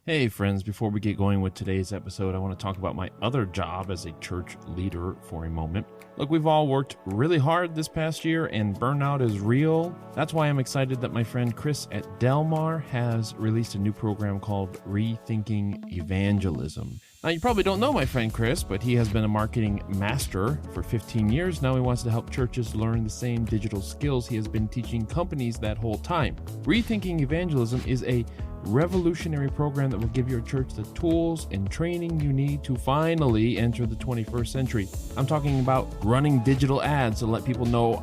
Hey friends, before we get going with today's episode, I want to talk about my other job as a church leader for a moment. Look, we've all worked really hard this past year and burnout is real. That's why I'm excited that my friend Chris at Delmar has released a new program called Rethinking Evangelism. Now, you probably don't know my friend Chris, but he has been a marketing master for 15 years. Now he wants to help churches learn the same digital skills he has been teaching companies that whole time. Rethinking Evangelism is a revolutionary program that will give your church the tools and training you need to finally enter the 21st century. I'm talking about running digital ads to let people know,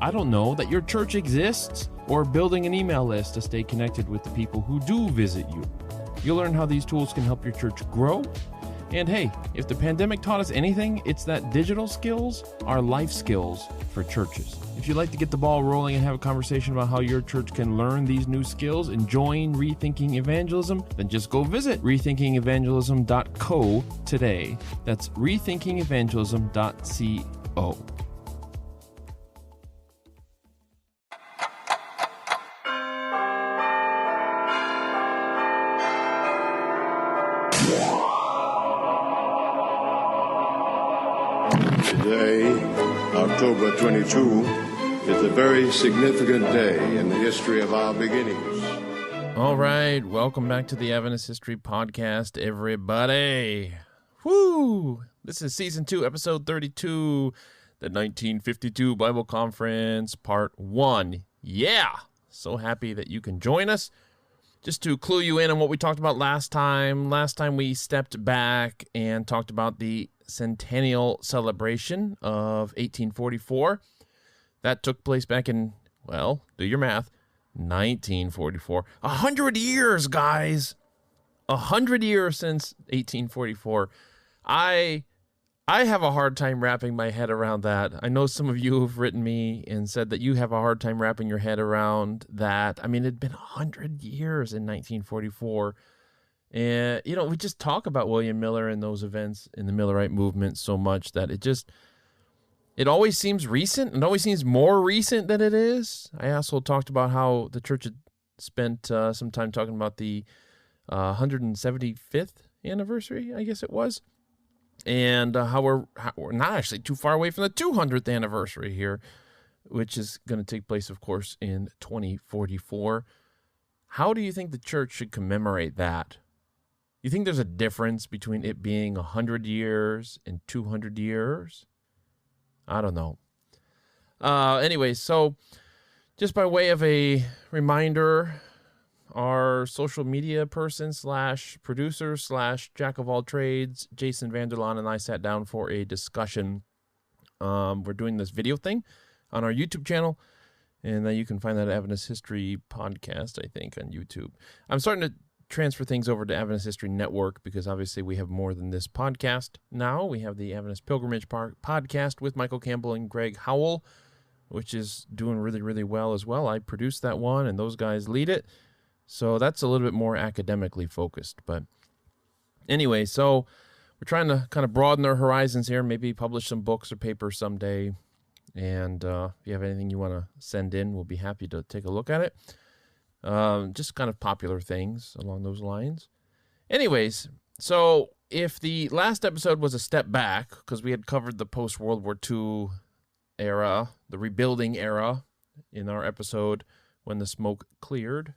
that your church exists, or building an email list to stay connected with the people who do visit you. You'll learn how these tools can help your church grow. And hey, if the pandemic taught us anything, it's that digital skills are life skills for churches. If you'd like to get the ball rolling and have a conversation about how your church can learn these new skills and join Rethinking Evangelism, then just go visit rethinkingevangelism.co today. That's rethinkingevangelism.co. Today, October 22, is a very significant day in the history of our beginnings. All right, welcome back to the Adventist History Podcast, everybody. Woo! This is Season 2, Episode 32, the 1952 Bible Conference, Part 1. Yeah! So happy that you can join us. Just to clue you in on what we talked about last time. Last time we stepped back and talked about the Centennial Celebration of 1844. That took place back in, well, do your math, 1944. 100 years, guys. 100 years since 1844. I have a hard time wrapping my head around that. I know some of you have written me and said that you have a hard time wrapping your head around that. I mean, it'd been 100 years in 1944. And, we just talk about William Miller and those events in the Millerite movement so much that it always seems recent. It always seems more recent than it is. I also talked about how the church had spent some time talking about the 175th anniversary, I guess it was. And how we're not actually too far away from the 200th anniversary here, which is going to take place, of course, in 2044. How do you think the church should commemorate that? You think there's a difference between it being 100 years and 200 years? I don't know. Anyway, so just by way of a reminder, our social media person / producer / jack of all trades, Jason Vanderlaan, and I sat down for a discussion. We're doing this video thing on our YouTube channel, and you can find that at Adventist History Podcast, I think, on YouTube. I'm starting to transfer things over to Adventist History Network because obviously we have more than this podcast now. We have the Adventist Pilgrimage Podcast with Michael Campbell and Greg Howell, which is doing really, really well as well. I produced that one, and those guys lead it. So that's a little bit more academically focused. But anyway, so we're trying to kind of broaden our horizons here, maybe publish some books or papers someday. And if you have anything you want to send in, we'll be happy to take a look at it. Just kind of popular things along those lines. Anyways, so if the last episode was a step back, because we had covered the post-World War II era, the rebuilding era, in our episode When the Smoke Cleared,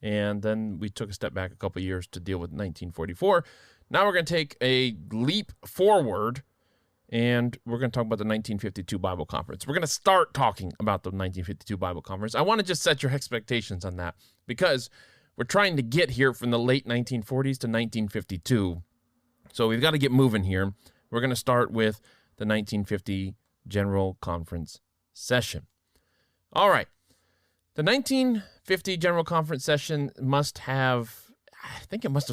and then we took a step back a couple years to deal with 1944. Now we're going to take a leap forward, and we're going to talk about the 1952 Bible Conference. We're going to start talking about the 1952 Bible Conference. I want to just set your expectations on that because we're trying to get here from the late 1940s to 1952. So we've got to get moving here. We're going to start with the 1950 General Conference session. All right. The 1950 General Conference session must have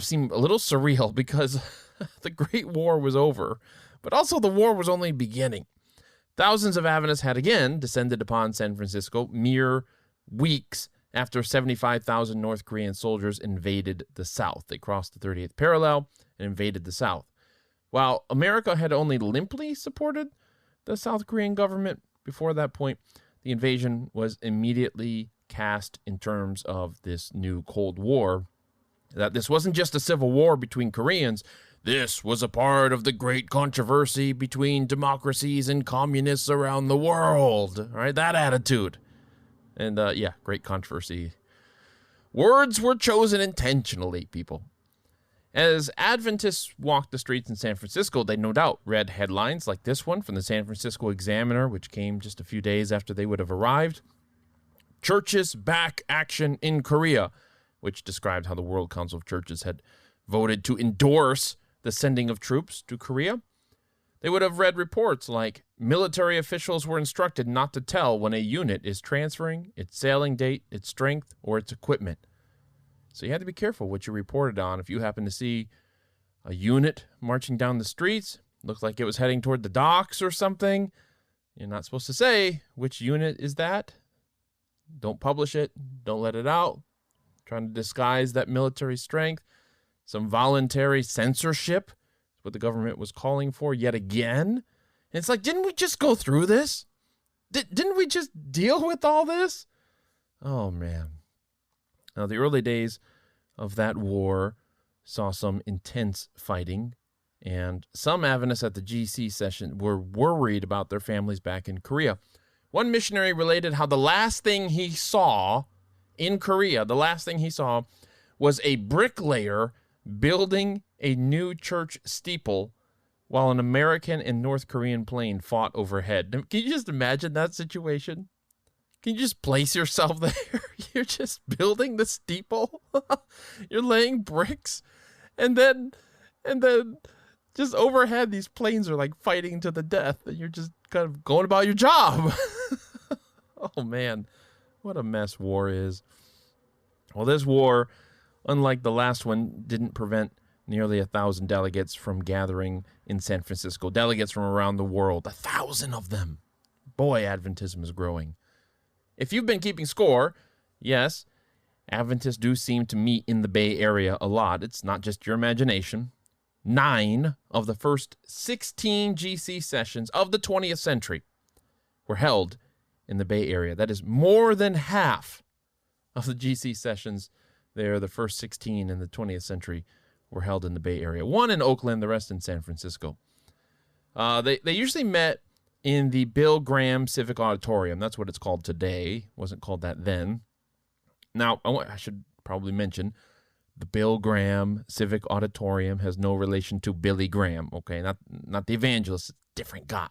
seemed a little surreal because the Great War was over. But also the war was only beginning. Thousands of Adventists had again descended upon San Francisco mere weeks after 75,000 North Korean soldiers invaded the South. They crossed the 38th parallel and invaded the South. While America had only limply supported the South Korean government before that point, the invasion was immediately cast in terms of this new Cold War that this wasn't just a civil war between Koreans. This was a part of the great controversy between democracies and communists around the world. All right, that attitude. And great controversy. Words were chosen intentionally, people. As Adventists walked the streets in San Francisco, they no doubt read headlines like this one from the San Francisco Examiner, which came just a few days after they would have arrived. Churches back action in Korea, which described how the World Council of Churches had voted to endorse the sending of troops to Korea. They would have read reports like military officials were instructed not to tell when a unit is transferring its sailing date, its strength, or its equipment. So you had to be careful what you reported on. If you happen to see a unit marching down the streets, looked like it was heading toward the docks or something, you're not supposed to say which unit is that. Don't publish it. Don't let it out. Trying to disguise that military strength. Some voluntary censorship is what the government was calling for yet again. And it's like, didn't we just go through this? Didn't we just deal with all this? Oh, man. Now, the early days of that war saw some intense fighting, and some Adventists at the GC session were worried about their families back in Korea. One missionary related how the last thing he saw in Korea, was a bricklayer building a new church steeple while an American and North Korean plane fought overhead. Can you just imagine that situation? Can you just place yourself there? You're just building the steeple. You're laying bricks. And then just overhead, these planes are like fighting to the death. And you're just kind of going about your job. Oh, man. What a mess war is. Well, this war, unlike the last one, didn't prevent nearly 1,000 delegates from gathering in San Francisco. Delegates from around the world. 1,000 of them. Boy, Adventism is growing. If you've been keeping score, yes, Adventists do seem to meet in the Bay Area a lot. It's not just your imagination. 9 of the first 16 GC sessions of the 20th century were held in the Bay Area. That is more than half of the GC sessions there. The first 16 in the 20th century were held in the Bay Area. 1 in Oakland, the rest in San Francisco. They usually met in the Bill Graham Civic Auditorium. That's what it's called today. It wasn't called that then. Now, I should probably mention, the Bill Graham Civic Auditorium has no relation to Billy Graham, okay? Not the evangelist, different guy.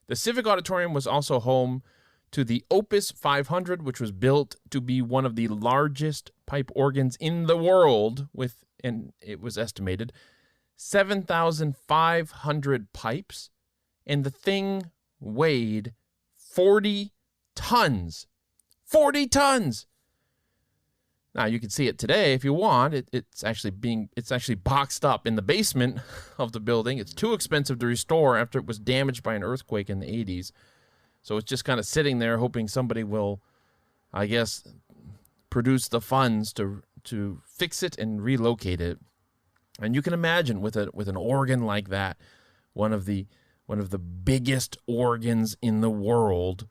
The Civic Auditorium was also home to the Opus 500, which was built to be one of the largest pipe organs in the world, and it was estimated 7,500 pipes, and the thing weighed 40 tons. 40 tons! Now, you can see it today if you want. It's actually boxed up in the basement of the building. It's too expensive to restore after it was damaged by an earthquake in the 80s. So it's just kind of sitting there hoping somebody will, I guess, produce the funds to fix it and relocate it. And you can imagine with an organ like that, one of the biggest organs in the world.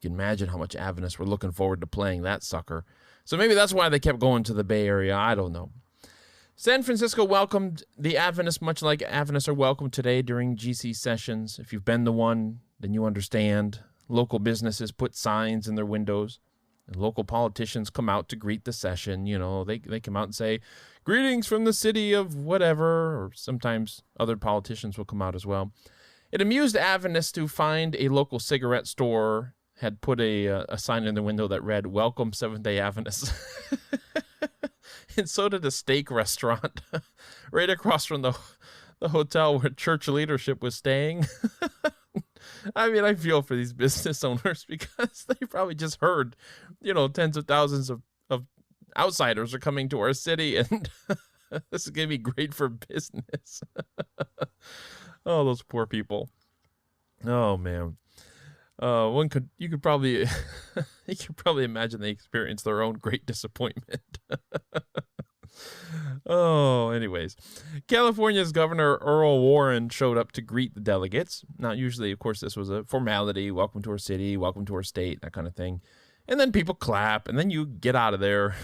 You can imagine how much Adventists were looking forward to playing that sucker. So maybe that's why they kept going to the Bay Area. I don't know. San Francisco welcomed the Adventists much like Adventists are welcomed today during GC sessions. If you've been to one, then you understand. Local businesses put signs in their windows, and local politicians come out to greet the session. You know, they come out and say, "Greetings from the city of whatever," or sometimes other politicians will come out as well. It amused Adventists to find a local cigarette store had put a sign in the window that read, "Welcome Seventh-day Adventists." And so did a steak restaurant right across from the hotel where church leadership was staying. I mean, I feel for these business owners because they probably just heard, tens of thousands of outsiders are coming to our city, and this is going to be great for business. Oh, those poor people. Oh, man. You could probably imagine they experienced their own great disappointment. Oh, anyways, California's Governor Earl Warren showed up to greet the delegates. Now, usually, of course, this was a formality: welcome to our city, welcome to our state, that kind of thing. And then people clap, and then you get out of there.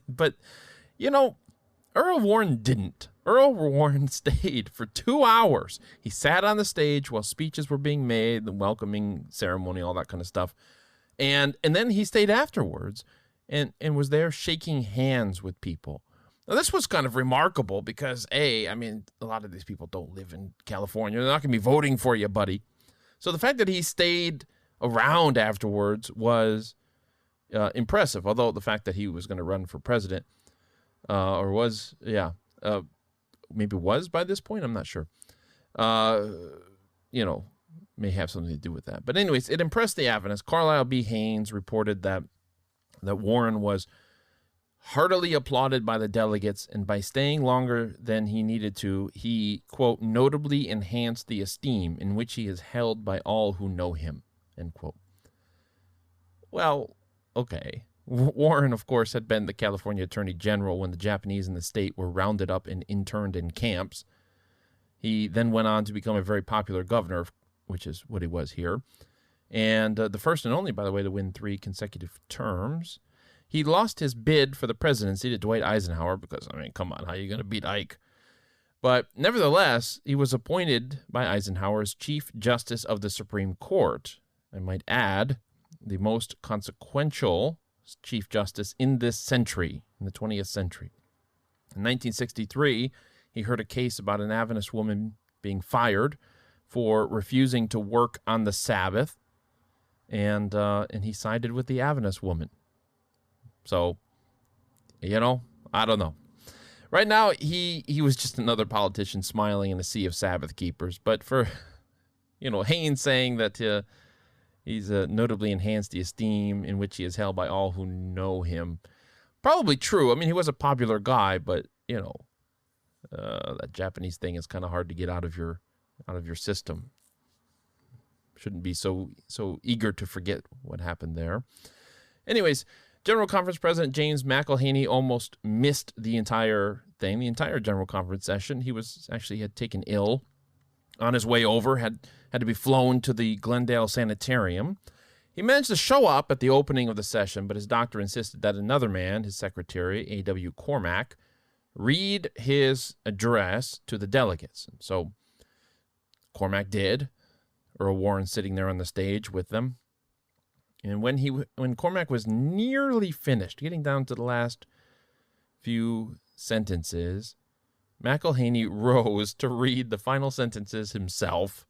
But, Earl Warren didn't. Earl Warren stayed for 2 hours. He sat on the stage while speeches were being made, the welcoming ceremony, all that kind of stuff. And then he stayed afterwards and was there shaking hands with people. Now, this was kind of remarkable because, a lot of these people don't live in California. They're not going to be voting for you, buddy. So the fact that he stayed around afterwards was impressive, although the fact that he was going to run for president maybe was by this point, I'm not sure. May have something to do with that. But anyways, it impressed the Adventists. Carlisle B. Haynes reported that Warren was heartily applauded by the delegates, and by staying longer than he needed to, he, quote, notably enhanced the esteem in which he is held by all who know him, end quote. Well, okay. Warren, of course, had been the California Attorney General when the Japanese in the state were rounded up and interned in camps. He then went on to become a very popular governor, which is what he was here, and the first and only, by the way, to win 3 consecutive terms. He lost his bid for the presidency to Dwight Eisenhower because, come on, how are you going to beat Ike? But nevertheless, he was appointed by Eisenhower as Chief Justice of the Supreme Court. I might add, the most consequential Chief Justice in this century, in the 20th century. In 1963, he heard a case about an Adventist woman being fired for refusing to work on the Sabbath, and he sided with the Adventist woman. So, I don't know. Right now, he was just another politician smiling in a sea of Sabbath keepers. But for, Haynes saying that he's notably enhanced the esteem in which he is held by all who know him, probably true. He was a popular guy, but, that Japanese thing is kind of hard to get out of your system. Shouldn't be so eager to forget what happened there. Anyways, General Conference President James McElhaney almost missed the entire thing, the entire General Conference session. He had taken ill on his way over, had to be flown to the Glendale Sanitarium. He managed to show up at the opening of the session, but his doctor insisted that another man, his secretary, A.W. Cormack, read his address to the delegates. And so Cormack did. Earl Warren sitting there on the stage with them. And when Cormack was nearly finished, getting down to the last few sentences, McElhaney rose to read the final sentences himself.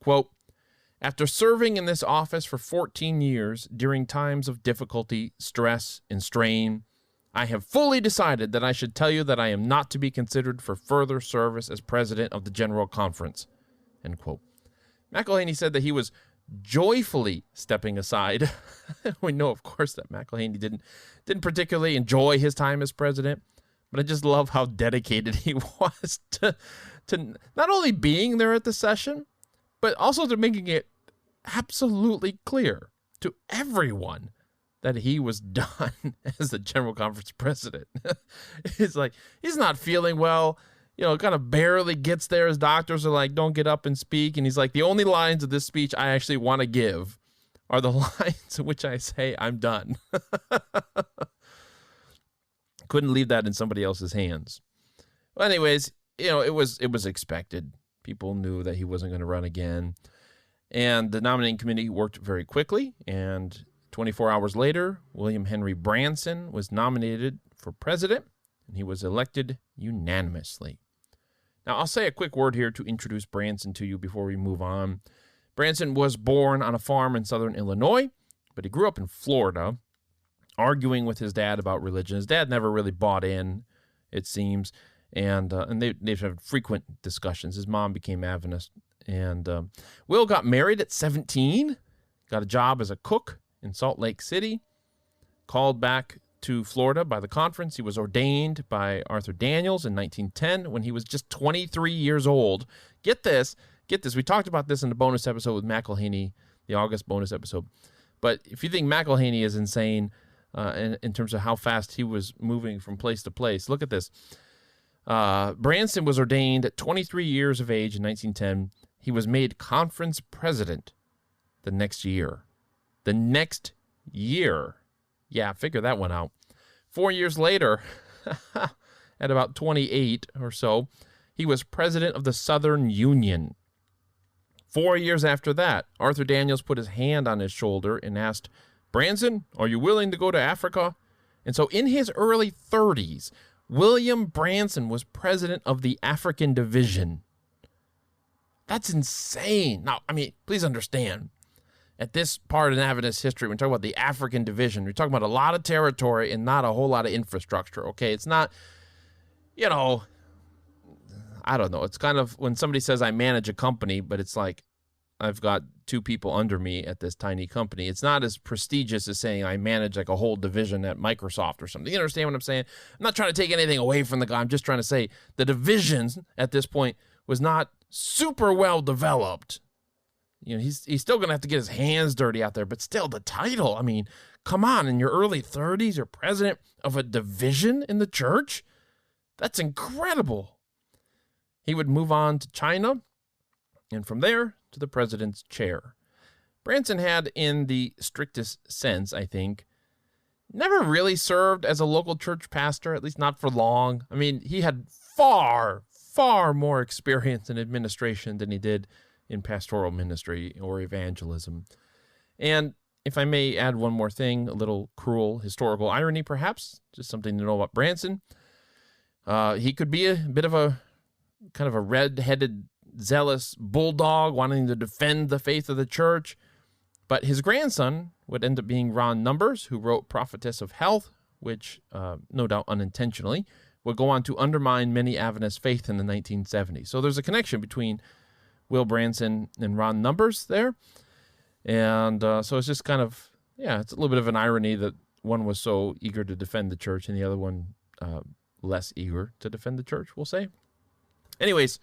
Quote, "After serving in this office for 14 years during times of difficulty, stress, and strain, I have fully decided that I should tell you that I am not to be considered for further service as president of the General Conference." End quote. McElhaney said that he was joyfully stepping aside. We know, of course, that McElhaney didn't particularly enjoy his time as president, but I just love how dedicated he was to not only being there at the session, but also to making it absolutely clear to everyone that he was done as the General Conference president. It's like, he's not feeling well, kind of barely gets there. His doctors are like, don't get up and speak. And he's like, the only lines of this speech I actually want to give are the lines in which I say I'm done. Couldn't leave that in somebody else's hands. Well, anyways, it was expected. People knew that he wasn't going to run again. And the nominating committee worked very quickly. And 24 hours later, William Henry Branson was nominated for president, and he was elected unanimously. Now, I'll say a quick word here to introduce Branson to you before we move on. Branson was born on a farm in southern Illinois, but he grew up in Florida, arguing with his dad about religion. His dad never really bought in, it seems, and they've had frequent discussions. His mom became Adventist, and Will got married at 17, got a job as a cook in Salt Lake City, called back to Florida by the conference. He was ordained by Arthur Daniels in 1910 when he was just 23 years old. Get this. We talked about this in the bonus episode with McElhaney, the August bonus episode. But if you think McElhaney is insane in terms of how fast he was moving from place to place, look at this. Branson was ordained at 23 years of age in 1910. He was made conference president the next year. Yeah, figure that one out. 4 years later, at about 28 or so, he was president of the Southern Union. 4 years after that, Arthur Daniels put his hand on his shoulder and asked, "Branson, are you willing to go to Africa?" And so in his early 30s, William Branson was president of the African Division. That's insane. Now, I mean, please understand, at this part in Adventist history, when we talk about the African Division, we're talking about a lot of territory and not a whole lot of infrastructure, okay? It's not, I don't know. It's kind of when somebody says I manage a company, but it's like I've got 2 people under me at this tiny company. It's not as prestigious as saying I manage like a whole division at Microsoft or something. You understand what I'm saying? I'm not trying to take anything away from the guy. I'm just trying to say the divisions at this point was not super well developed. He's still going to have to get his hands dirty out there, but still the title. I mean, come on, in your early 30s, you're president of a division in the church? That's incredible. He would move on to China, and from there to the president's chair. Branson had, in the strictest sense, I think, never really served as a local church pastor, at least not for long. I mean, he had far, far more experience in administration than he did in pastoral ministry or evangelism. And if I may add one more thing, a little cruel historical irony, perhaps, just something to know about Branson. He could be a bit of a kind of a red-headed, zealous bulldog wanting to defend the faith of the church. But his grandson would end up being Ron Numbers, who wrote Prophetess of Health, which, no doubt unintentionally, would go on to undermine many Adventist faith in the 1970s. So there's a connection between Will Branson and Ron Numbers there. And so it's just kind of, it's a little bit of an irony that one was so eager to defend the church and the other one less eager to defend the church, we'll say. Anyways,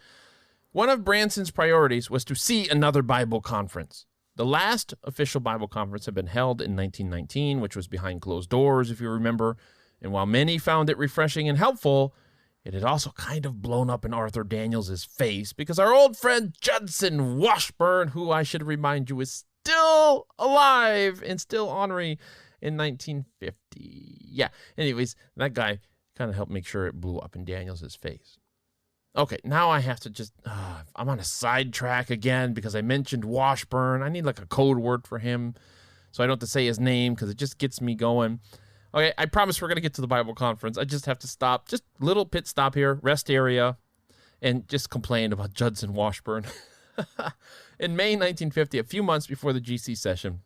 one of Branson's priorities was to see another Bible conference. The last official Bible conference had been held in 1919, which was behind closed doors, if you remember. And while many found it refreshing and helpful, it had also kind of blown up in Arthur Daniels' face because our old friend Judson Washburn, who I should remind you is still alive and still ornery in 1950. Yeah, anyways, that guy kind of helped make sure it blew up in Daniels' face. Okay, now I have to just, I'm on a sidetrack again because I mentioned Washburn. I need like a code word for him so I don't have to say his name because it just gets me going. Okay, I promise we're going to get to the Bible conference. I just have to stop, just little pit stop here, rest area, and just complain about Judson Washburn. In May 1950, a few months before the GC session,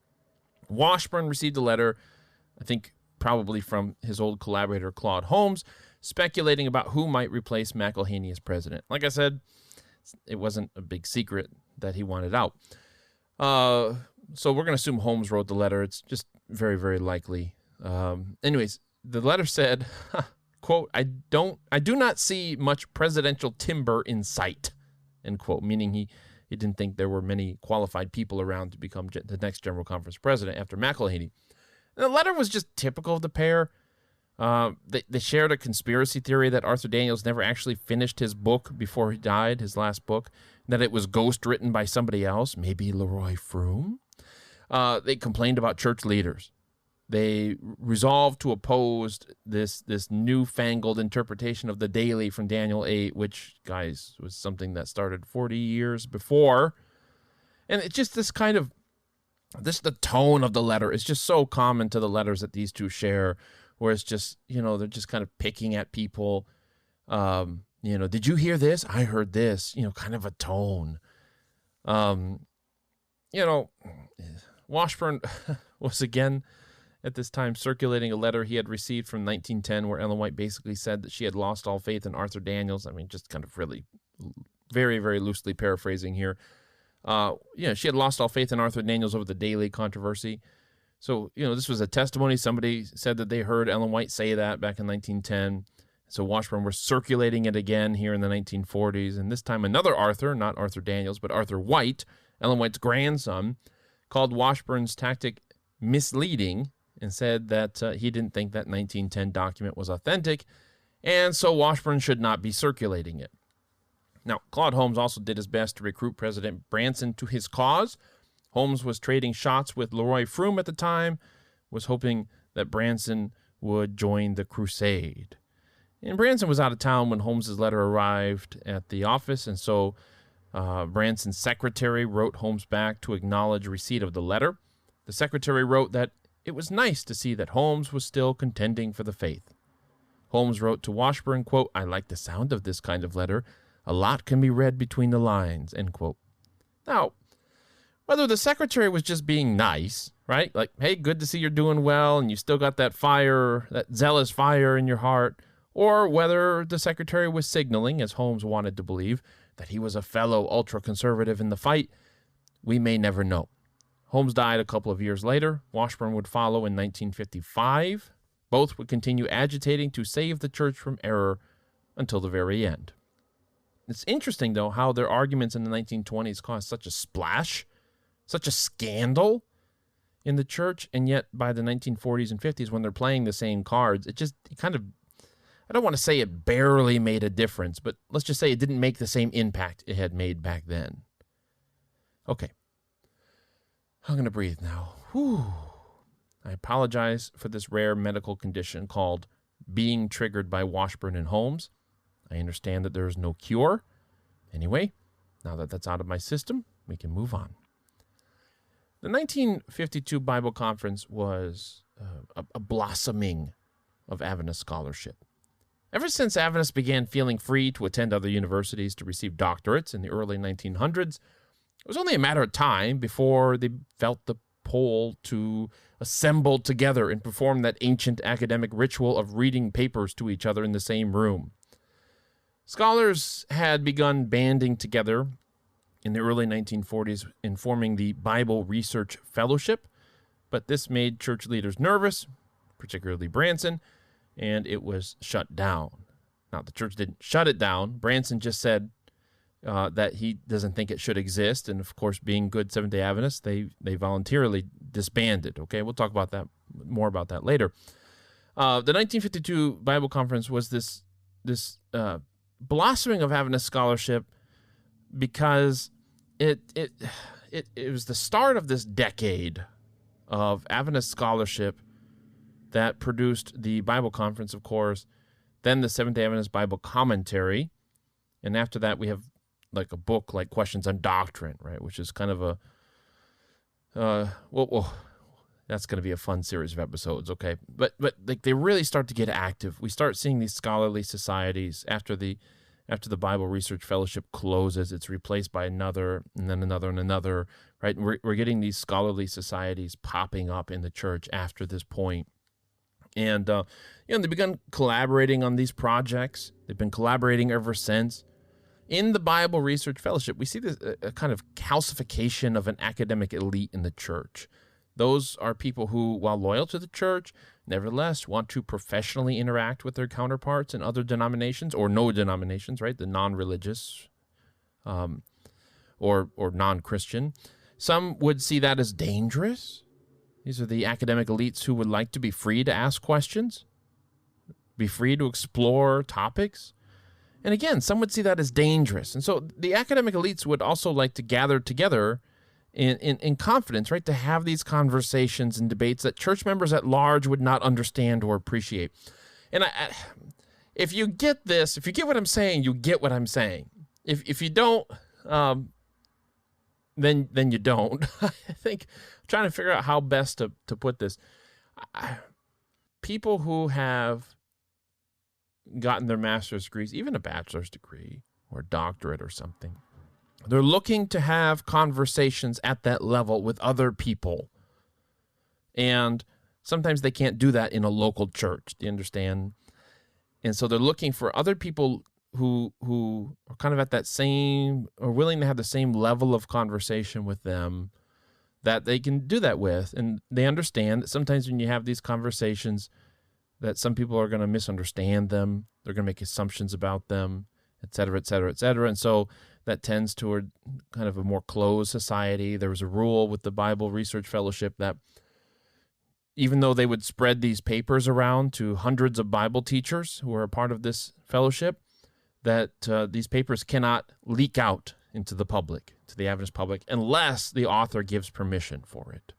Washburn received a letter, I think probably from his old collaborator Claude Holmes, speculating about who might replace McElhaney as president. Like I said, it wasn't a big secret that he wanted out. So we're going to assume Holmes wrote the letter. It's just very, very likely. Anyways, the letter said, quote, I do not see much presidential timber in sight, end quote, meaning he didn't think there were many qualified people around to become the next General Conference president after McElhaney. And the letter was just typical of the pair. They shared a conspiracy theory that Arthur Daniels never actually finished his book before he died, his last book, that it was ghost written by somebody else, maybe Leroy Froome. They complained about church leaders. They resolved to oppose this newfangled interpretation of the daily from Daniel 8, which, guys, was something that started 40 years before. And it's just this kind of, the tone of the letter is just so common to the letters that these two share, where it's just, they're just kind of picking at people. Did you hear this? I heard this, kind of a tone. Washburn was again at this time circulating a letter he had received from 1910 where Ellen White basically said that she had lost all faith in Arthur Daniels. I mean, just kind of really very, very loosely paraphrasing here. She had lost all faith in Arthur Daniels over the daily controversy. So, this was a testimony. Somebody said that they heard Ellen White say that back in 1910. So Washburn was circulating it again here in the 1940s. And this time another Arthur, not Arthur Daniels, but Arthur White, Ellen White's grandson, called Washburn's tactic misleading and said that he didn't think that 1910 document was authentic, and so Washburn should not be circulating it. Now, Claude Holmes also did his best to recruit President Branson to his cause. Holmes was trading shots with Leroy Froome at the time, was hoping that Branson would join the crusade. And Branson was out of town when Holmes's letter arrived at the office, and so Branson's secretary wrote Holmes back to acknowledge receipt of the letter. The secretary wrote that it was nice to see that Holmes was still contending for the faith. Holmes wrote to Washburn, quote, "I like the sound of this kind of letter. A lot can be read between the lines," end quote. Now, whether the secretary was just being nice, right? Like, hey, good to see you're doing well and you still got that fire, that zealous fire in your heart, or whether the secretary was signaling, as Holmes wanted to believe, that he was a fellow ultra-conservative in the fight, we may never know. Holmes died a couple of years later. Washburn would follow in 1955. Both would continue agitating to save the church from error until the very end. It's interesting, though, how their arguments in the 1920s caused such a splash, such a scandal in the church, and yet by the 1940s and 50s, when they're playing the same cards, it kind of, I don't want to say it barely made a difference, but let's just say it didn't make the same impact it had made back then. Okay. I'm going to breathe now. Whew. I apologize for this rare medical condition called being triggered by Washburn and Holmes. I understand that there is no cure. Anyway, now that that's out of my system, we can move on. The 1952 Bible Conference was a blossoming of Adventist scholarship. Ever since Adventists began feeling free to attend other universities to receive doctorates in the early 1900s, it was only a matter of time before they felt the pull to assemble together and perform that ancient academic ritual of reading papers to each other in the same room. Scholars had begun banding together in the early 1940s in forming the Bible Research Fellowship, but this made church leaders nervous, particularly Branson, and it was shut down. Now, the church didn't shut it down. Branson just said that he doesn't think it should exist, and of course, being good Seventh-day Adventists, they voluntarily disbanded. Okay, we'll talk about that more about that later. The 1952 Bible Conference was this blossoming of Adventist scholarship because it was the start of this decade of Adventist scholarship that produced the Bible Conference, of course, then the Seventh-day Adventist Bible Commentary, and after that we have like a book like Questions on Doctrine, right, which is kind of a that's going to be a fun series of episodes, okay? But like they really start to get active. We start seeing these scholarly societies after the Bible Research Fellowship closes. It's replaced by another, and then another, and another, right? And we're getting these scholarly societies popping up in the church after this point. And they begun collaborating on these projects. They've been collaborating ever since. In the Bible Research Fellowship, we see this a kind of calcification of an academic elite in the church. Those are people who, while loyal to the church, nevertheless want to professionally interact with their counterparts in other denominations, or no denominations, right? The non-religious or non-Christian. Some would see that as dangerous. These are the academic elites who would like to be free to ask questions, be free to explore topics. And again, some would see that as dangerous. And so the academic elites would also like to gather together in confidence, right, to have these conversations and debates that church members at large would not understand or appreciate. And if you get this, if you get what I'm saying, you get what I'm saying. If you don't, then you don't. I think I'm trying to figure out how best to put this. People who have gotten their master's degrees, even a bachelor's degree or a doctorate or something, they're looking to have conversations at that level with other people. And sometimes they can't do that in a local church. Do you understand? And so they're looking for other people who are kind of at that same, or willing to have the same level of conversation with them that they can do that with. And they understand that sometimes when you have these conversations, that some people are going to misunderstand them. They're going to make assumptions about them, et cetera, et cetera, et cetera. And so that tends toward kind of a more closed society. There was a rule with the Bible Research Fellowship that even though they would spread these papers around to hundreds of Bible teachers who are a part of this fellowship, that these papers cannot leak out into the public, to the Adventist public, unless the author gives permission for it.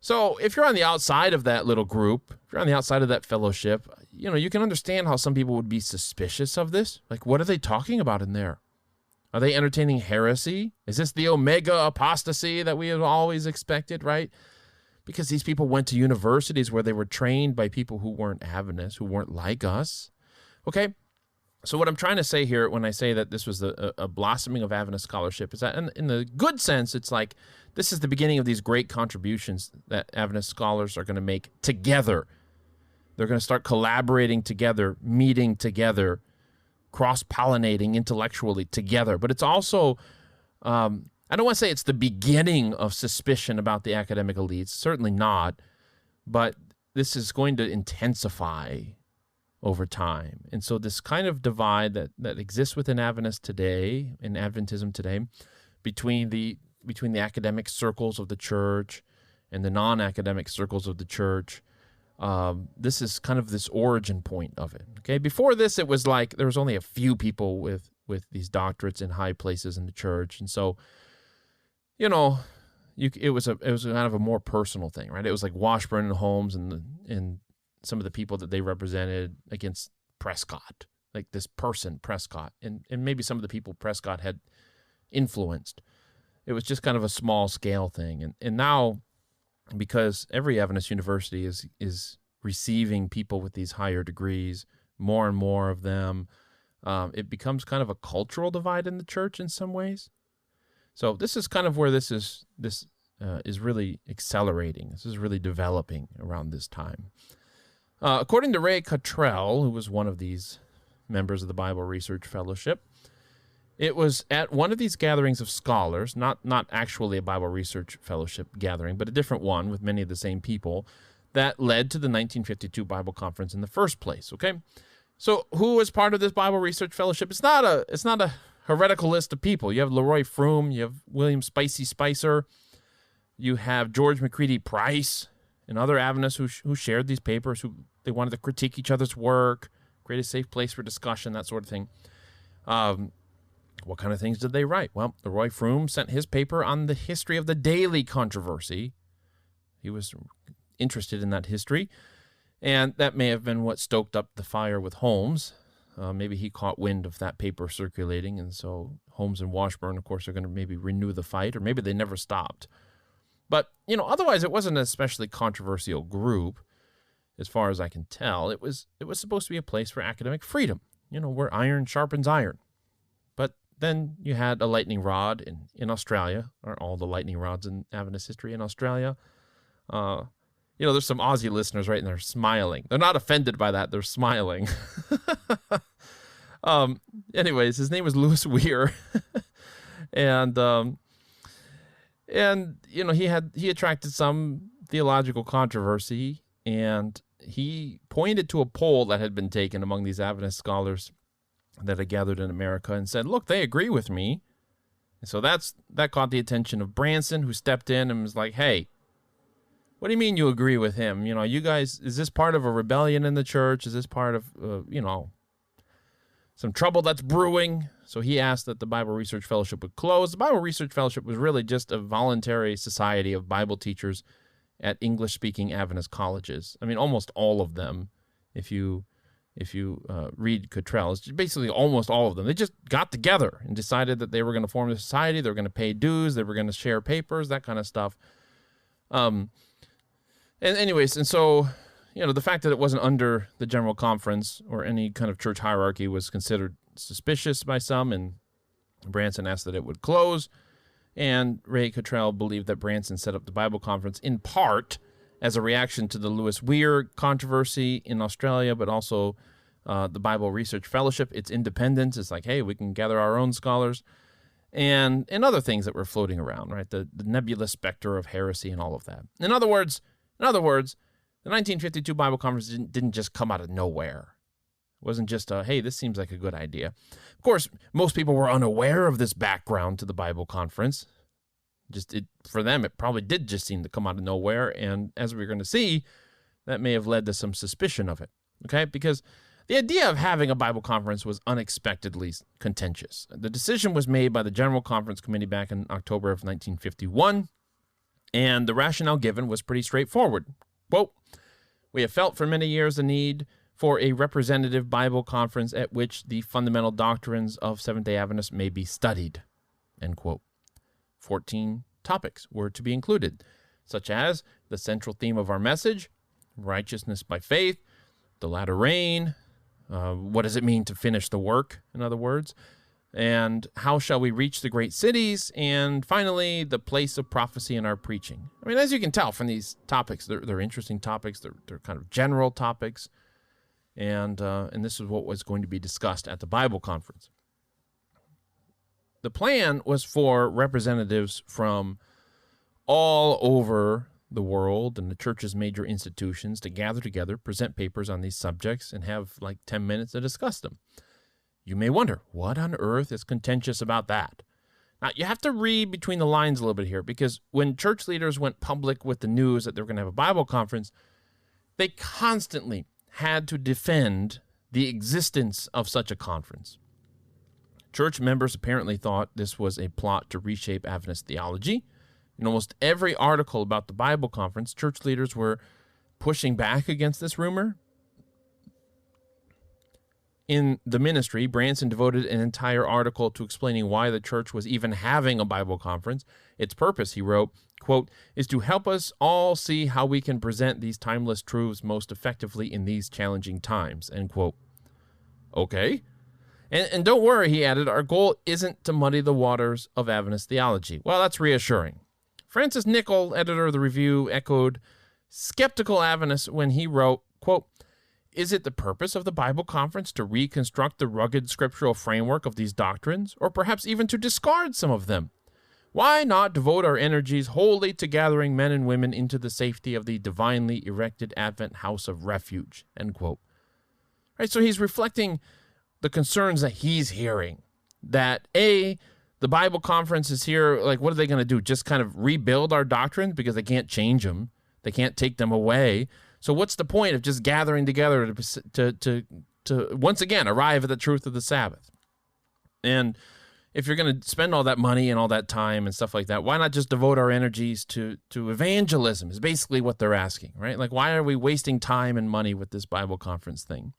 So if you're on the outside of that little group, if you're on the outside of that fellowship, you can understand how some people would be suspicious of this. Like, what are they talking about in there? Are they entertaining heresy? Is this the omega apostasy that we have always expected, right? Because these people went to universities where they were trained by people who weren't Adventists, who weren't like us. Okay? So what I'm trying to say here when I say that this was a blossoming of Adventist scholarship is that in the good sense, it's like this is the beginning of these great contributions that Adventist scholars are going to make together. They're going to start collaborating together, meeting together, cross-pollinating intellectually together. But it's also, I don't want to say it's the beginning of suspicion about the academic elites, certainly not, but this is going to intensify over time. And so this kind of divide that exists within Adventists today, in Adventism today, between the academic circles of the church and the non-academic circles of the church, this is kind of this origin point of it. Okay, before this, it was like there was only a few people with these doctorates in high places in the church, and so it was kind of a more personal thing, right? It was like Washburn and Holmes and some of the people that they represented against Prescott, like this person Prescott, and maybe some of the people Prescott had influenced. It was just kind of a small scale thing, and now, because every Adventist university is receiving people with these higher degrees, more and more of them, it becomes kind of a cultural divide in the church in some ways. So this is kind of where this is really accelerating. This is really developing around this time. According to Ray Cottrell, who was one of these members of the Bible Research Fellowship, it was at one of these gatherings of scholars, not actually a Bible Research Fellowship gathering, but a different one with many of the same people, that led to the 1952 Bible Conference in the first place, okay? So who was part of this Bible Research Fellowship? It's not a heretical list of people. You have Leroy Froome, you have William Spicy Spicer, you have George McCready Price, and other Adventists who shared these papers, who they wanted to critique each other's work, create a safe place for discussion, that sort of thing. What kind of things did they write? Well, Leroy Froome sent his paper on the history of the daily controversy. He was interested in that history, and that may have been what stoked up the fire with Holmes. Maybe he caught wind of that paper circulating, and so Holmes and Washburn, of course, are going to maybe renew the fight, or maybe they never stopped. But, otherwise it wasn't an especially controversial group, as far as I can tell. It was supposed to be a place for academic freedom, where iron sharpens iron. But then you had a lightning rod in Australia, or all the lightning rods in Adventist history in Australia. There's some Aussie listeners right in there smiling. They're not offended by that. They're smiling. Anyways, his name was Louis Weir. And he attracted some theological controversy, and he pointed to a poll that had been taken among these Adventist scholars that had gathered in America and said, look, they agree with me. And so that caught the attention of Branson, who stepped in and was like, hey, what do you mean you agree with him? You guys, is this part of a rebellion in the church? Is this part of, some trouble that's brewing? So he asked that the Bible Research Fellowship would close. The Bible Research Fellowship was really just a voluntary society of Bible teachers at English-speaking Adventist colleges. I mean, almost all of them, if you read Cottrell, it's basically almost all of them. They just got together and decided that they were going to form a society. They were going to pay dues. They were going to share papers, that kind of stuff. And so, the fact that it wasn't under the General Conference or any kind of church hierarchy was considered suspicious by some, and Branson asked that it would close. And Ray Cottrell believed that Branson set up the Bible Conference in part as a reaction to the Louis Weir controversy in Australia, but also the Bible Research Fellowship, its independence. It's like, hey, we can gather our own scholars, and other things that were floating around, right? The nebulous specter of heresy and all of that. In other words, the 1952 Bible Conference didn't just come out of nowhere. It wasn't just hey, this seems like a good idea. Of course, most people were unaware of this background to the Bible Conference. For them, it probably did just seem to come out of nowhere, and as we're going to see, that may have led to some suspicion of it, okay? Because the idea of having a Bible Conference was unexpectedly contentious. The decision was made by the General Conference Committee back in October of 1951, And the rationale given was pretty straightforward. Quote, "We have felt for many years the need for a representative Bible conference at which the fundamental doctrines of Seventh-day Adventists may be studied." End quote. 14 topics were to be included, such as the central theme of our message, righteousness by faith, the latter rain, what does it mean to finish the work, in other words, and how shall we reach the great cities, and finally, the place of prophecy in our preaching. I mean, as you can tell from these topics, they're interesting topics, they're kind of general topics, and this is what was going to be discussed at the Bible conference. The plan was for representatives from all over the world and the church's major institutions to gather together, present papers on these subjects, and have like 10 minutes to discuss them. You may wonder, what on earth is contentious about that? Now, you have to read between the lines a little bit here, because when church leaders went public with the news that they were going to have a Bible conference, they constantly had to defend the existence of such a conference. Church members apparently thought this was a plot to reshape Adventist theology. In almost every article about the Bible conference, church leaders were pushing back against this rumor. In The Ministry, Branson devoted an entire article to explaining why the church was even having a Bible conference. Its purpose, he wrote, quote, "is to help us all see how we can present these timeless truths most effectively in these challenging times," end quote. Okay. And don't worry, he added, our goal isn't to muddy the waters of Adventist theology. Well, that's reassuring. Francis Nichol, editor of the Review, echoed skeptical Adventists when he wrote, quote, "Is it the purpose of the Bible conference to reconstruct the rugged scriptural framework of these doctrines, or perhaps even to discard some of them? Why not devote our energies wholly to gathering men and women into the safety of the divinely erected Advent house of refuge?" End quote. Right, so he's reflecting the concerns that he's hearing, that the Bible conference is here, like, what are they going to do? Just kind of rebuild our doctrines because they can't change them. They can't take them away. So what's the point of just gathering together to once again arrive at the truth of the Sabbath? And if you're going to spend all that money and all that time and stuff like that, why not just devote our energies to evangelism is basically what they're asking, right? Like, why are we wasting time and money with this Bible conference thing?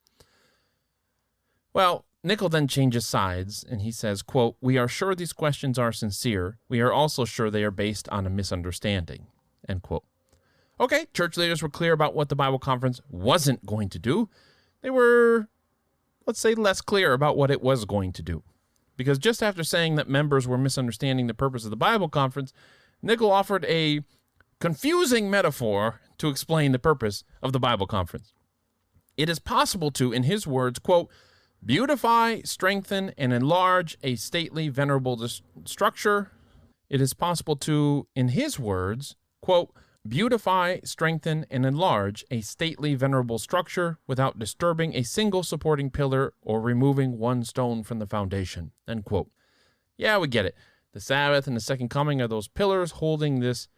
Well, Nichol then changes sides, and he says, quote, "We are sure these questions are sincere. We are also sure they are based on a misunderstanding," end quote. Okay, church leaders were clear about what the Bible conference wasn't going to do. They were, let's say, less clear about what it was going to do. Because just after saying that members were misunderstanding the purpose of the Bible conference, Nichol offered a confusing metaphor to explain the purpose of the Bible conference. It is possible to, in his words, quote, "beautify, strengthen, and enlarge a stately, venerable structure." It is possible to, in his words, quote, "beautify, strengthen, and enlarge a stately, venerable structure without disturbing a single supporting pillar or removing one stone from the foundation," end quote. Yeah, we get it. The Sabbath and the Second Coming are those pillars holding this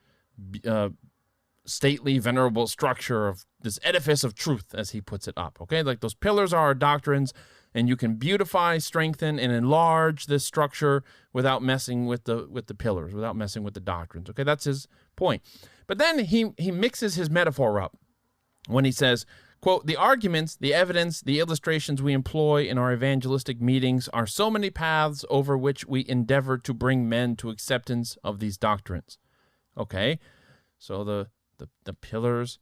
stately, venerable structure of this edifice of truth, as he puts it up. Okay, like those pillars are our doctrines, and you can beautify, strengthen, and enlarge this structure without messing with the pillars, without messing with the doctrines. Okay, that's his point. But then he mixes his metaphor up when he says, quote, "The arguments, the evidence, the illustrations we employ in our evangelistic meetings are so many paths over which we endeavor to bring men to acceptance of these doctrines." Okay, so the pillars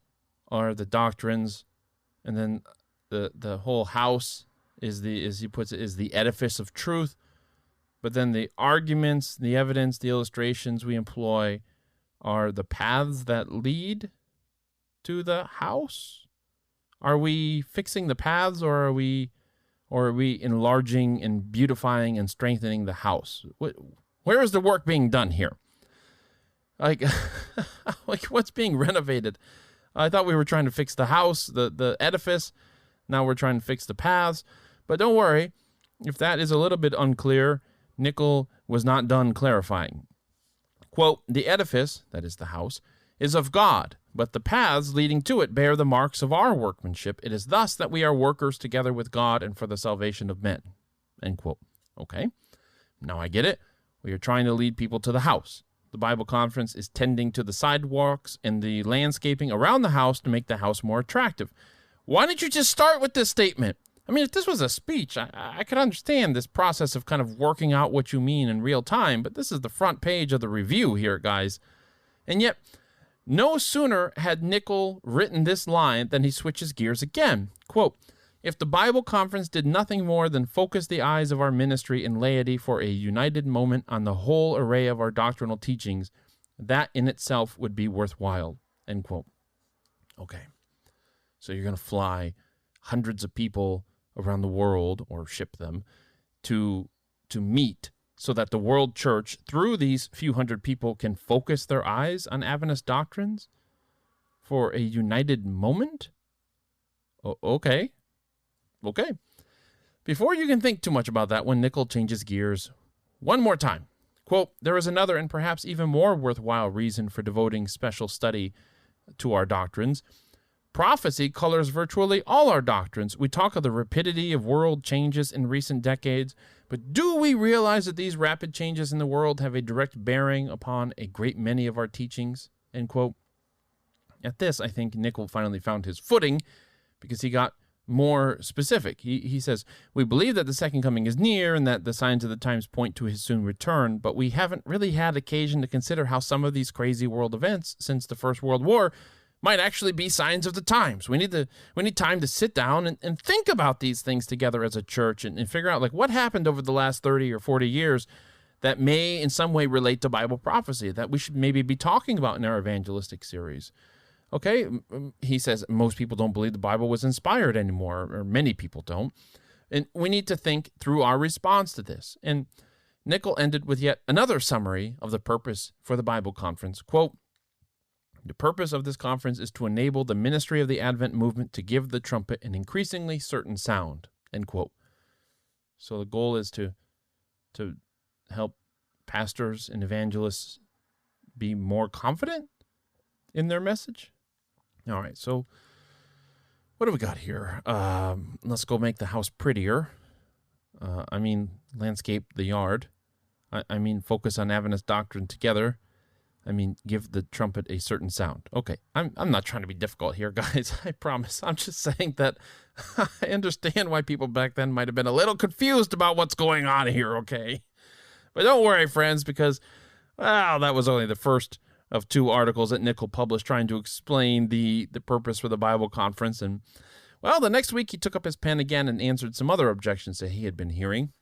are the doctrines, and then the whole house is as he puts it, is the edifice of truth. But then the arguments, the evidence, the illustrations we employ are the paths that lead to the house. Are we fixing the paths, or are we enlarging and beautifying and strengthening the house? Where is the work being done here? Like, like what's being renovated? I thought we were trying to fix the house, the edifice. Now we're trying to fix the paths. But don't worry, if that is a little bit unclear, Nichol was not done clarifying. Quote, "The edifice," that is the house, "is of God, but the paths leading to it bear the marks of our workmanship. It is thus that we are workers together with God and for the salvation of men." End quote. Okay, now I get it. We are trying to lead people to the house. The Bible conference is tending to the sidewalks and the landscaping around the house to make the house more attractive. Why didn't you just start with this statement? I mean, if this was a speech, I could understand this process of kind of working out what you mean in real time, but this is the front page of the review here, guys. And yet, no sooner had Nickel written this line than he switches gears again. Quote, "If the Bible conference did nothing more than focus the eyes of our ministry and laity for a united moment on the whole array of our doctrinal teachings, that in itself would be worthwhile." End quote. Okay, so you're going to fly hundreds of people around the world, or ship them, to meet so that the world church, through these few hundred people, can focus their eyes on Adventist doctrines for a united moment? Okay. Before you can think too much about that one, Nickel changes gears one more time. Quote, "There is another and perhaps even more worthwhile reason for devoting special study to our doctrines. Prophecy colors virtually all our doctrines. We talk of the rapidity of world changes in recent decades, but do we realize that these rapid changes in the world have a direct bearing upon a great many of our teachings?" End quote. At this, I think Nickel finally found his footing because he got more specific. He says, "We believe that the second coming is near and that the signs of the times point to his soon return, but we haven't really had occasion to consider how some of these crazy world events since the First World War might actually be signs of the times. We need time to sit down and think about these things together as a church and figure out like what happened over the last 30 or 40 years that may in some way relate to Bible prophecy that we should maybe be talking about in our evangelistic series." Okay, he says most people don't believe the Bible was inspired anymore, or many people don't. And we need to think through our response to this. And Nickel ended with yet another summary of the purpose for the Bible conference. Quote, "The purpose of this conference is to enable the ministry of the Advent movement to give the trumpet an increasingly certain sound." End quote. So the goal is to help pastors and evangelists be more confident in their message. All right, so what do we got here? Let's go make the house prettier. Landscape the yard. Focus on Adventist doctrine together. Give the trumpet a certain sound. Okay, I'm not trying to be difficult here, guys. I promise. I'm just saying that I understand why people back then might have been a little confused about what's going on here, okay? But don't worry, friends, because, that was only the first of two articles that Nickel published trying to explain the purpose for the Bible conference. And, the next week he took up his pen again and answered some other objections that he had been hearing.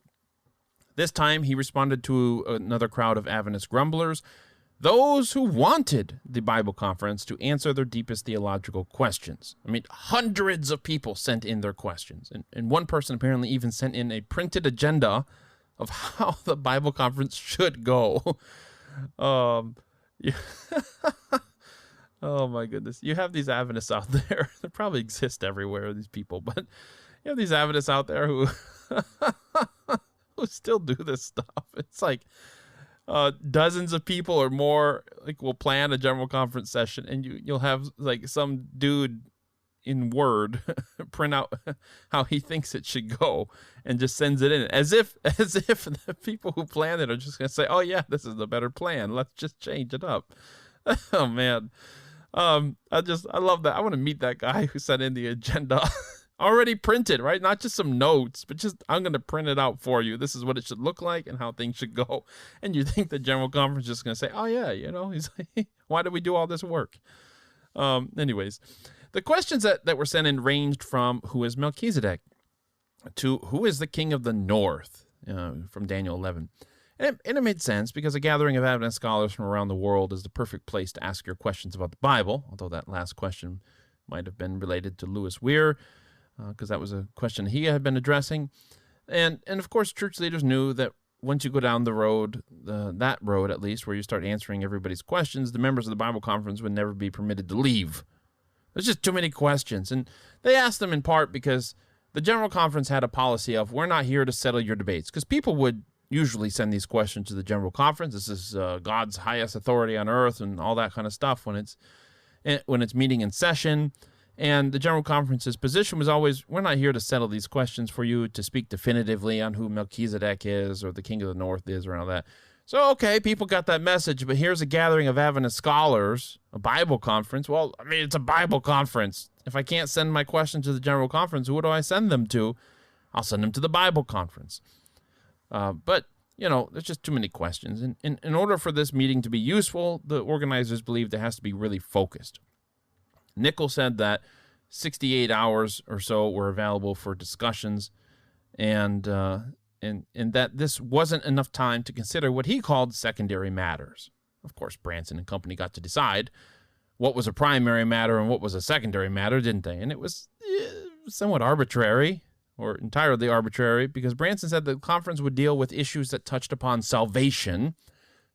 This time he responded to another crowd of Adventist grumblers, those who wanted the Bible conference to answer their deepest theological questions. Hundreds of people sent in their questions. And one person apparently even sent in a printed agenda of how the Bible conference should go. Oh my goodness. You have these Adventists out there. They probably exist everywhere, these people, but you have these Adventists out there who who still do this stuff. It's like dozens of people or more will plan a general conference session, and you'll have some dude in Word print out how he thinks it should go and just sends it in as if the people who plan it are just going to say, "Oh yeah, this is the better plan. Let's just change it up." Oh man. I love that. I want to meet that guy who sent in the agenda already printed, right? Not just some notes, but just, I'm going to print it out for you. This is what it should look like and how things should go. And you think the general conference is just going to say, "Oh yeah, he's like, why did we do all this work?" Anyways, the questions that were sent in ranged from who is Melchizedek to who is the king of the north, from Daniel 11. And it made sense because a gathering of Adventist scholars from around the world is the perfect place to ask your questions about the Bible, although that last question might have been related to Lewis Weir, because that was a question he had been addressing. And of course, church leaders knew that once you go down the road, that road at least, where you start answering everybody's questions, the members of the Bible conference would never be permitted to leave. There's just too many questions. And they asked them in part because the general conference had a policy of, we're not here to settle your debates, because people would usually send these questions to the general conference. This is God's highest authority on earth and all that kind of stuff when it's meeting in session. And the general conference's position was always, we're not here to settle these questions for you to speak definitively on who Melchizedek is or the king of the north is or all that. So, okay, people got that message, but here's a gathering of Adventist scholars, a Bible conference. Well, I mean, it's a Bible conference. If I can't send my questions to the general conference, who do I send them to? I'll send them to the Bible conference. But, there's just too many questions. And in order for this meeting to be useful, the organizers believed it has to be really focused. Nichols said that 68 hours or so were available for discussions, and that this wasn't enough time to consider what he called secondary matters. Of course, Branson and company got to decide what was a primary matter and what was a secondary matter, didn't they? And it was somewhat arbitrary, or entirely arbitrary, because Branson said the conference would deal with issues that touched upon salvation,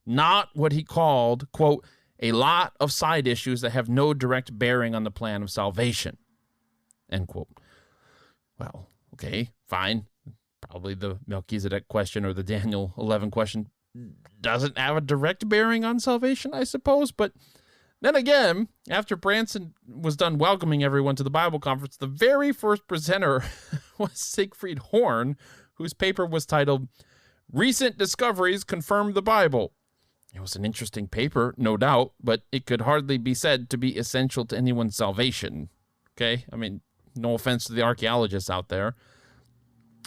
not what he called, quote, a lot of side issues that have no direct bearing on the plan of salvation, end quote. Well, okay, fine. Probably the Melchizedek question or the Daniel 11 question doesn't have a direct bearing on salvation, I suppose. But then again, after Branson was done welcoming everyone to the Bible conference, the very first presenter was Siegfried Horn, whose paper was titled, Recent Discoveries Confirm the Bible. It was an interesting paper, no doubt, but it could hardly be said to be essential to anyone's salvation. Okay? I mean, no offense to the archaeologists out there.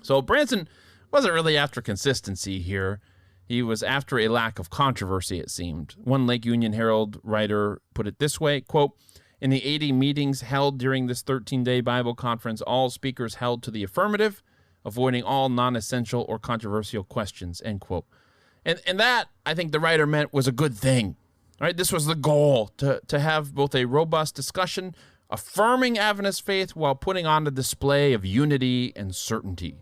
So Branson wasn't really after consistency here. He was after a lack of controversy, it seemed. One Lake Union Herald writer put it this way, quote, in the 80 meetings held during this 13-day Bible conference, all speakers held to the affirmative, avoiding all non-essential or controversial questions, end quote. And that, I think the writer meant, was a good thing. Right? This was the goal, to have both a robust discussion, affirming Adventist faith while putting on a display of unity and certainty.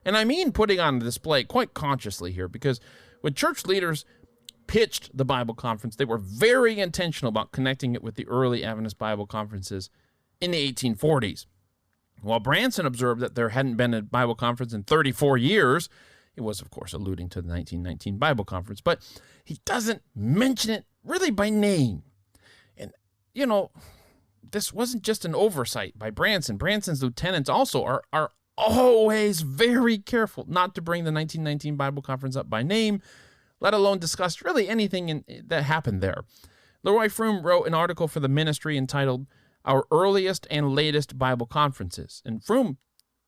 And I mean putting on a display quite consciously here, because when church leaders pitched the Bible conference, they were very intentional about connecting it with the early Adventist Bible conferences in the 1840s. While Branson observed that there hadn't been a Bible conference in 34 years, it was, of course, alluding to the 1919 Bible conference, but he doesn't mention it really by name. And, this wasn't just an oversight by Branson. Branson's lieutenants also are always very careful not to bring the 1919 Bible conference up by name, let alone discuss really anything that happened there. Leroy Froome wrote an article for the ministry entitled Our Earliest and Latest Bible Conferences. And Froome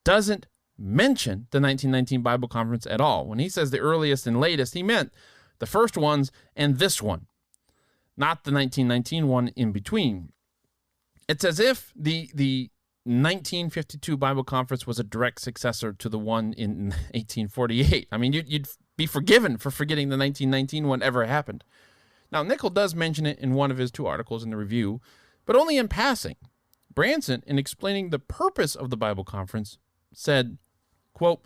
doesn't mention the 1919 Bible conference at all. When he says the earliest and latest, he meant the first ones and this one, not the 1919 one in between. It's as if the 1952 Bible conference was a direct successor to the one in 1848. I mean, you'd be forgiven for forgetting the 1919 one ever happened. Now, Nichols does mention it in one of his two articles in the review, but only in passing. Branson, in explaining the purpose of the Bible conference, said, quote,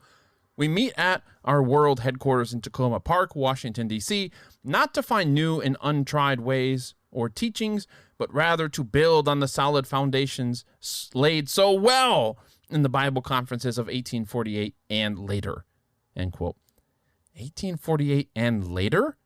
we meet at our world headquarters in Tacoma Park, Washington, D.C., not to find new and untried ways or teachings, but rather to build on the solid foundations laid so well in the Bible conferences of 1848 and later, end quote. 1848 and later?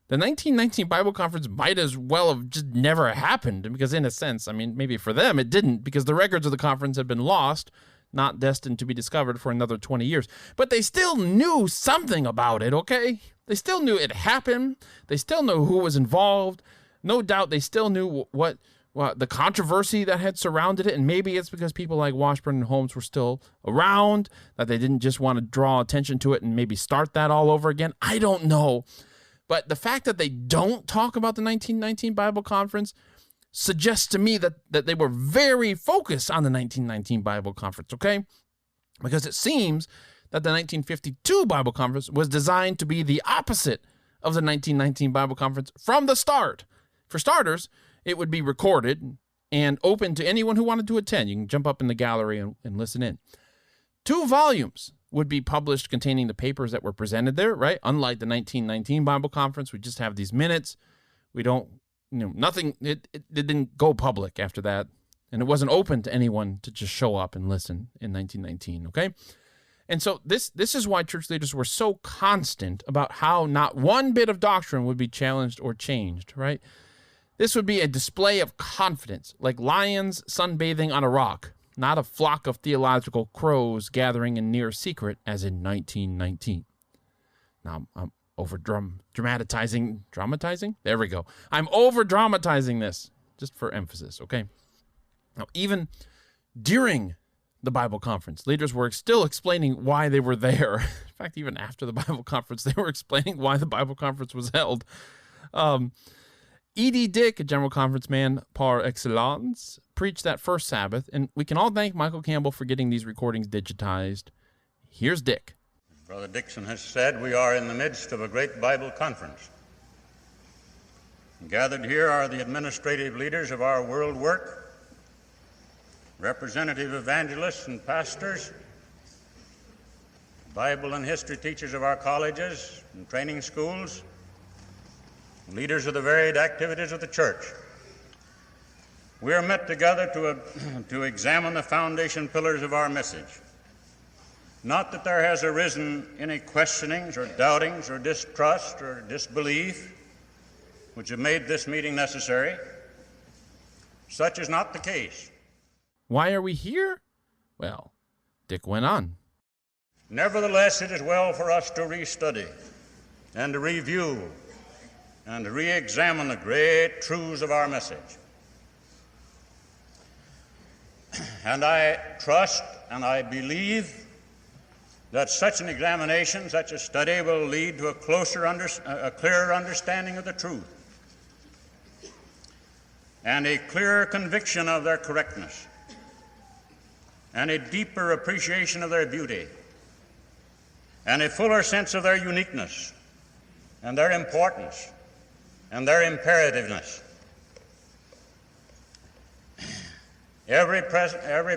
The 1919 Bible conference might as well have just never happened, because in a sense, I mean, maybe for them it didn't, because the records of the conference had been lost, not destined to be discovered for another 20 years. But they still knew something about it, okay? They still knew it happened. They still knew who was involved. No doubt they still knew what the controversy that had surrounded it, and maybe it's because people like Washburn and Holmes were still around, that they didn't just want to draw attention to it and maybe start that all over again. I don't know. But the fact that they don't talk about the 1919 Bible conference suggests to me that they were very focused on the 1919 Bible conference, okay? Because it seems that the 1952 Bible conference was designed to be the opposite of the 1919 Bible conference from the start. For starters, it would be recorded and open to anyone who wanted to attend. You can jump up in the gallery and listen in. 2 volumes would be published containing the papers that were presented there, right? Unlike the 1919 Bible conference, we just have these minutes. We don't, nothing, it didn't go public after that. And it wasn't open to anyone to just show up and listen in 1919, okay? And so this is why church leaders were so constant about how not one bit of doctrine would be challenged or changed, right? This would be a display of confidence, like lions sunbathing on a rock, not a flock of theological crows gathering in near secret as in 1919. Now, I'm dramatizing? There we go. I'm over-dramatizing this, just for emphasis, okay? Now, even during the Bible conference, leaders were still explaining why they were there. In fact, even after the Bible conference, they were explaining why the Bible conference was held. E.D. Dick, a general conference man par excellence, preached that first Sabbath, and we can all thank Michael Campbell for getting these recordings digitized. Here's Dick. Brother Dixon has said, we are in the midst of a great Bible conference. Gathered here are the administrative leaders of our world work, representative evangelists and pastors, Bible and history teachers of our colleges and training schools, leaders of the varied activities of the church. We are met together to examine the foundation pillars of our message. Not that there has arisen any questionings or doubtings or distrust or disbelief which have made this meeting necessary. Such is not the case. Why are we here? Well, Dick went on. Nevertheless, it is well for us to restudy and to review and to re-examine the great truths of our message. And I trust and I believe that such an examination, such a study will lead to a clearer understanding of the truth and a clearer conviction of their correctness and a deeper appreciation of their beauty and a fuller sense of their uniqueness and their importance and their imperativeness. Every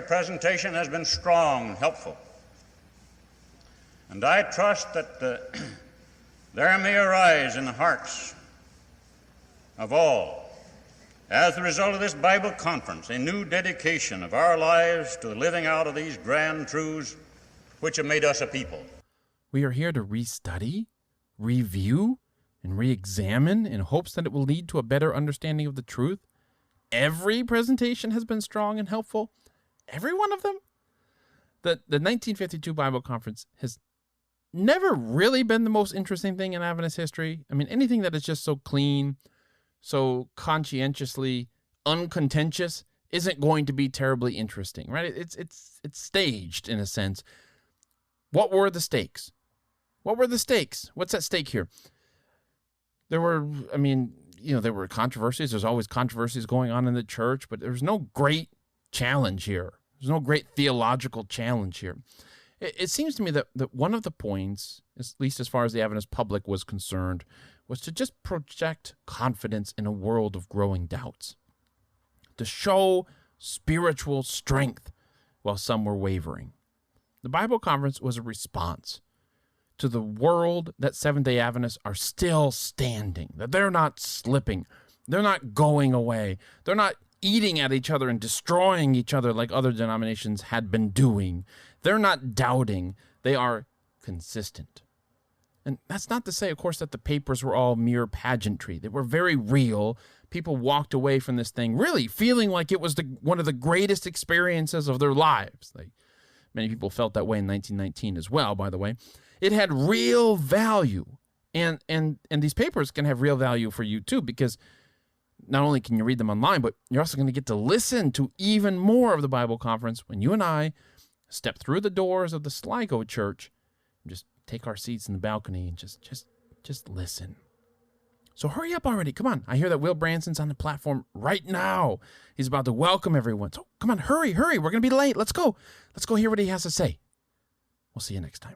presentation has been strong and helpful. And I trust that there may arise in the hearts of all, as the result of this Bible conference, a new dedication of our lives to the living out of these grand truths which have made us a people. We are here to restudy, review, and re-examine in hopes that it will lead to a better understanding of the truth. Every presentation has been strong and helpful. Every one of them. The 1952 Bible Conference has never really been the most interesting thing in Adventist history. I mean, anything that is just so clean, so conscientiously uncontentious isn't going to be terribly interesting, right? It's staged in a sense. What were the stakes? What were the stakes? What's at stake here? There were controversies. There's always controversies going on in the church, but there's no great challenge here. There's no great theological challenge here. It seems to me that one of the points, at least as far as the Adventist public was concerned, was to just project confidence in a world of growing doubts, to show spiritual strength while some were wavering. The Bible Conference was a response to the world that Seventh-day Adventists are still standing, that they're not slipping, they're not going away, they're not eating at each other and destroying each other like other denominations had been doing. They're not doubting, they are consistent. And that's not to say, of course, that the papers were all mere pageantry. They were very real. People walked away from this thing really feeling like it was one of the greatest experiences of their lives. Like many people felt that way in 1919 as well, by the way. It had real value. And these papers can have real value for you too, because not only can you read them online, but you're also going to get to listen to even more of the Bible Conference when you and I step through the doors of the Sligo Church and just take our seats in the balcony and just listen. So hurry up already. Come on. I hear that Will Branson's on the platform right now. He's about to welcome everyone. So come on, hurry. We're going to be late. Let's go. Let's go hear what he has to say. We'll see you next time.